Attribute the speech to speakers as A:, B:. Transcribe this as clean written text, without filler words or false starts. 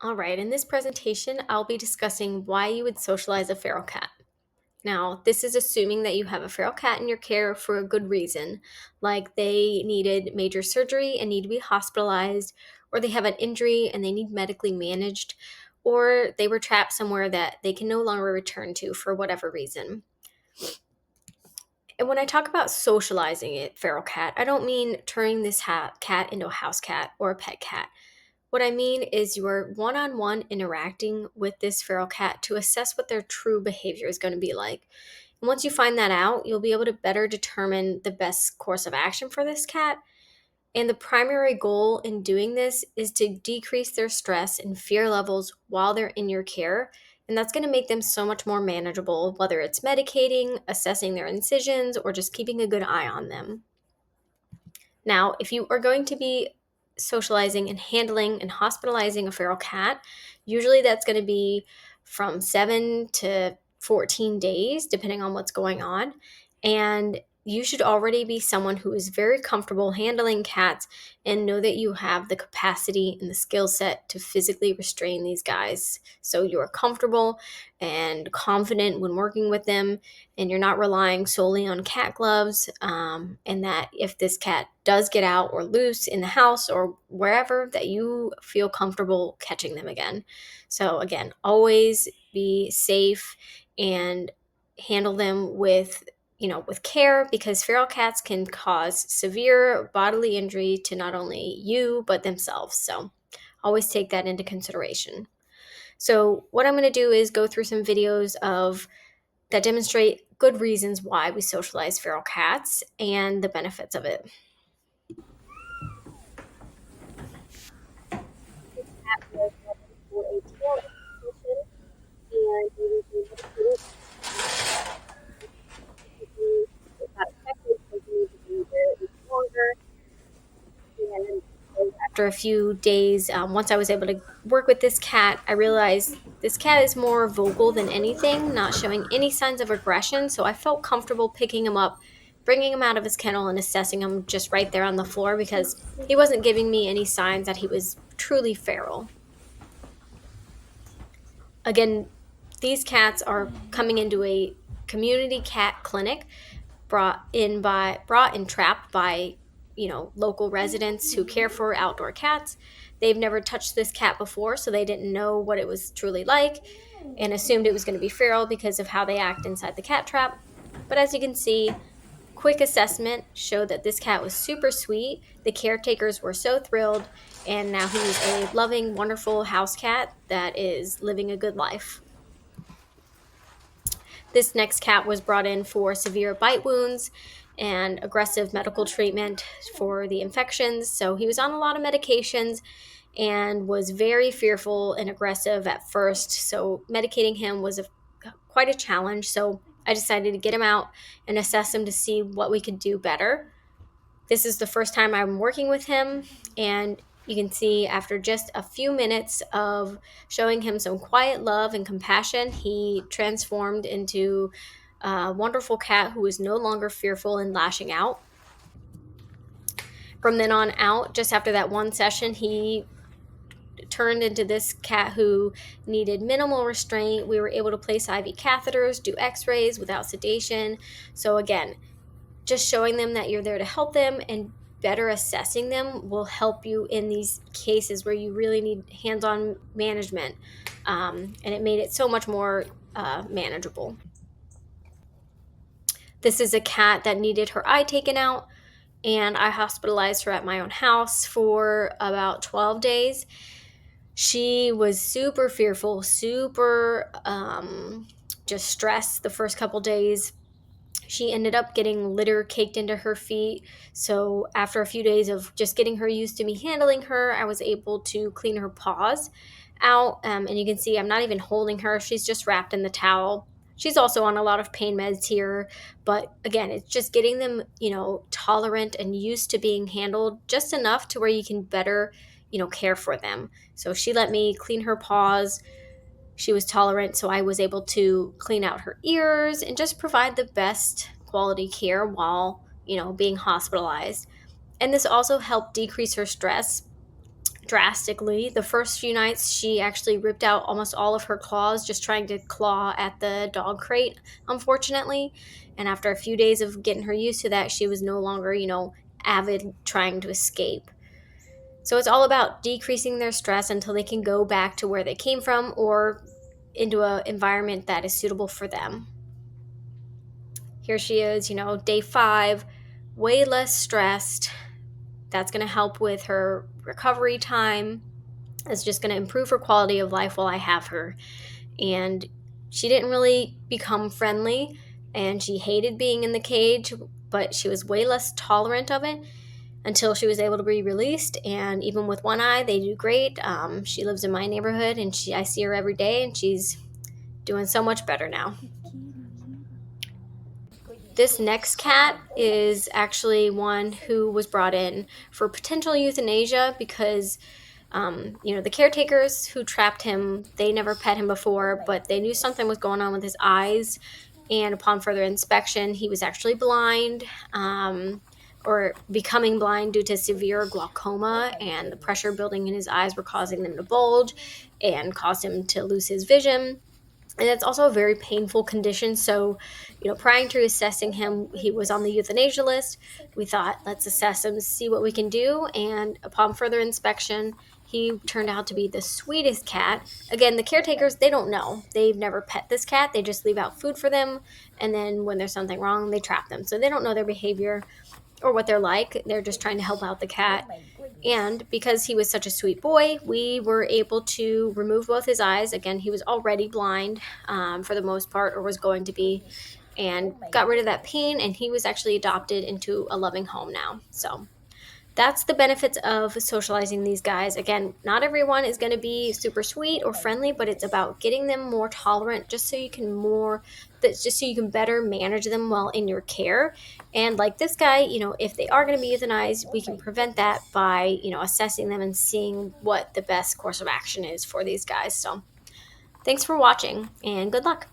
A: All right, in this presentation, I'll be discussing why you would socialize a feral cat. Now, this is assuming that you have a feral cat in your care for a good reason, like they needed major surgery and need to be hospitalized, or they have an injury and they need medically managed, or they were trapped somewhere that they can no longer return to for whatever reason. And when I talk about socializing a feral cat, I don't mean turning this cat into a house cat or a pet cat. What I mean is you're one on one interacting with this feral cat to assess what their true behavior is going to be like. And once you find that out, you'll be able to better determine the best course of action for this cat. And the primary goal in doing this is to decrease their stress and fear levels while they're in your care. And that's going to make them so much more manageable, whether it's medicating, assessing their incisions, or just keeping a good eye on them. Now, if you are going to be socializing and handling and hospitalizing a feral cat, usually that's going to be from 7 to 14 days, depending on what's going on. And you should already be someone who is very comfortable handling cats and know that you have the capacity and the skill set to physically restrain these guys. So you're comfortable and confident when working with them, and you're not relying solely on cat gloves. And that if this cat does get out or loose in the house or wherever, that you feel comfortable catching them again. So again, always be safe and handle them with care, because feral cats can cause severe bodily injury to not only you but themselves. So always take that into consideration. So what I'm going to do is go through some videos of that demonstrate good reasons why we socialize feral cats and the benefits of it. This cat was brought in for a tail exposition, and he was medicated. It got affected because he needed to be there even longer. And so after a few days, once I was able to work with this cat, I realized this cat is more vocal than anything, not showing any signs of aggression. So I felt comfortable picking him up, bringing him out of his kennel, and assessing him just right there on the floor, because he wasn't giving me any signs that he was truly feral. Again, these cats are coming into a community cat clinic brought and trapped by local residents who care for outdoor cats. They've never touched this cat before, so they didn't know what it was truly like and assumed it was going to be feral because of how they act inside the cat trap. But as you can see, quick assessment showed that this cat was super sweet. The caretakers were so thrilled, and now he's a loving, wonderful house cat that is living a good life. This next cat was brought in for severe bite wounds and aggressive medical treatment for the infections. So he was on a lot of medications and was very fearful and aggressive at first. So medicating him was quite a challenge. So I decided to get him out and assess him to see what we could do better. This is the first time I'm working with him, and you can see after just a few minutes of showing him some quiet love and compassion, he transformed into a wonderful cat who is no longer fearful and lashing out. From then on out, just after that one session, he turned into this cat who needed minimal restraint. We were able to place IV catheters, do x-rays without sedation. So again, just showing them that you're there to help them and better assessing them will help you in these cases where you really need hands-on management. And it made it so much more manageable. This is a cat that needed her eye taken out, and I hospitalized her at my own house for about 12 days. She was super fearful, super just stressed the first couple days. She ended up getting litter caked into her feet. So after a few days of just getting her used to me handling her, I was able to clean her paws out. And you can see I'm not even holding her. She's just wrapped in the towel. She's also on a lot of pain meds here. But again, it's just getting them, tolerant and used to being handled just enough to where you can better, care for them. So she let me clean her paws. She was tolerant, so I was able to clean out her ears and just provide the best quality care while, being hospitalized. And this also helped decrease her stress, drastically. The first few nights, she actually ripped out almost all of her claws just trying to claw at the dog crate, unfortunately. And after a few days of getting her used to that, she was no longer, avid trying to escape. So it's all about decreasing their stress until they can go back to where they came from or into an environment that is suitable for them. Here she is, day 5, way less stressed. That's going to help with her recovery time. It's just going to improve her quality of life while I have her. And she didn't really become friendly and she hated being in the cage, but she was way less tolerant of it until she was able to be released. And even with one eye, they do great. She lives in my neighborhood and I see her every day and she's doing so much better now. This next cat is actually one who was brought in for potential euthanasia because the caretakers who trapped him, they never pet him before, but they knew something was going on with his eyes. And upon further inspection, he was actually blind, or becoming blind due to severe glaucoma, and the pressure building in his eyes were causing them to bulge and caused him to lose his vision. And it's also a very painful condition. So, prior to assessing him, he was on the euthanasia list. We thought, let's assess him, see what we can do. And upon further inspection, he turned out to be the sweetest cat. Again, the caretakers, they don't know. They've never pet this cat. They just leave out food for them. And then when there's something wrong, they trap them. So they don't know their behavior or what they're like. They're just trying to help out the cat. And because he was such a sweet boy, we were able to remove both his eyes. Again, he was already blind for the most part, or was going to be, and got rid of that pain. And he was actually adopted into a loving home now. So that's the benefits of socializing these guys. Again, not everyone is going to be super sweet or friendly, but it's about getting them more tolerant just so you can better manage them while in your care. And like this guy, if they are going to be euthanized, we can prevent that by, assessing them and seeing what the best course of action is for these guys. So thanks for watching and good luck.